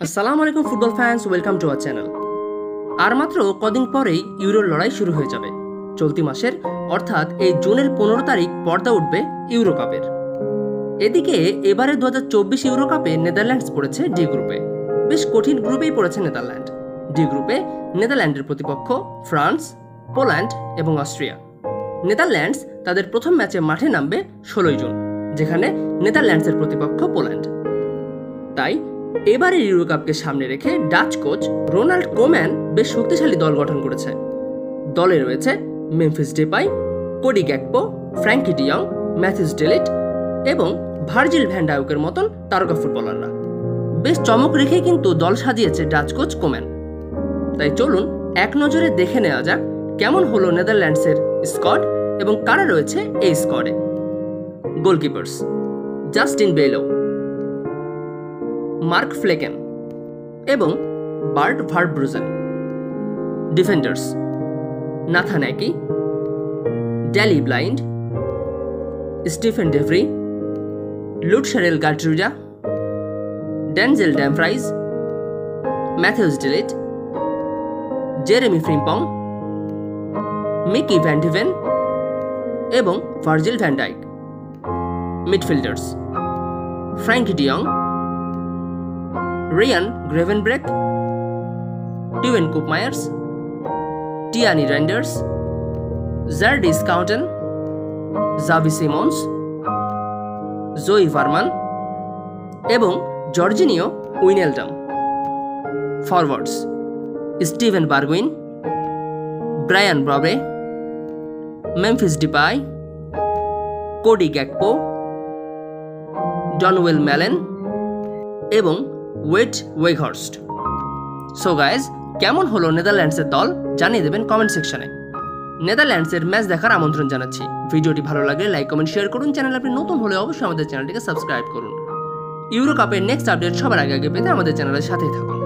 আসসালামু আলাইকুম football fans, welcome to our channel. আর মাত্র কদিন পরেই ইউরোর লড়াই শুরু হয়ে যাবে। চলতি মাসের অর্থাৎ এই জুনের 15 তারিখ পর্দা উঠবে ইউরো কাপের। এদিকে এবারে 2024 ইউরো কাপে নেদারল্যান্ডস পড়েছে ডি গ্রুপে। বেশ কঠিন গ্রুপেই পড়েছে নেদারল্যান্ড। ডি গ্রুপে নেদারল্যান্ডের প্রতিপক্ষ ফ্রান্স, পোল্যান্ড এবং অস্ট্রিয়া। নেদারল্যান্ডস তাদের প্রথম ম্যাচে মাঠে নামবে 16 জুন, যেখানে নেদারল্যান্ডসের প্রতিপক্ষ পোল্যান্ড। তাই এবারের ইউরো কাপকে সামনে রেখে ডাচ কোচ রোনাল্ড কোম্যান বেশ শক্তিশালী দল গঠন করেছে। দলে রয়েছে Memphis Depay, Cody Gakpo, Frenkie de Jong, Matthijs de Ligt এবং ভার্জিল ভ্যান ডাইকের মতন তারকা ফুটবলাররা। বেশ চমক রেখে কিন্তু দল সাজিয়েছে ডাচ কোচ কোম্যান। তাই চলুন এক নজরে দেখে নেওয়া যাক কেমন হলো নেদারল্যান্ডসের স্কোয়াড এবং কারা রয়েছে এই স্কোয়াডে। Goalkeepers: Justin Bijlow, Mark Flekken এবং Bart Verbruggen. Defenders: Nathan Ake, Daley Blind, Stefan de Vrij, Lutsharel Geertruida, Denzel Dumfries, Matthijs de Ligt, Jeremie Frimpong, Micky van de Ven এবং Virgil van Dijk. Midfielders: Frenkie de Jong, Ryan Gravenberch, Teun Koopmeiners, Tijjani Reijnders, Jerdy Schouten, Xavi Simons, Joey Veerman এবং Georginio Wijnaldum. Forwards: Steven Bergwijn, Brian Brobbey, Memphis Depay, Cody Gakpo, Donyell Malen এবং Wout ওয়েঘহর্স্ট। So guys, কেমন হলো নেদারল্যান্ডসের দল জানিয়ে দেবেন comment সেকশনে। নেদারল্যান্ডসের ম্যাচ দেখার আমন্ত্রণ জানাচ্ছি। ভিডিওটি ভালো লাগলে লাইক, কমেন্ট, শেয়ার করুন। চ্যানেল আপনি নতুন হলে অবশ্যই আমাদের চ্যানেলটিকে সাবস্ক্রাইব করুন। ইউরো কাপের নেক্সট আপডেট সবার আগে পেতে আমাদের চ্যানেলের সাথেই থাকুন।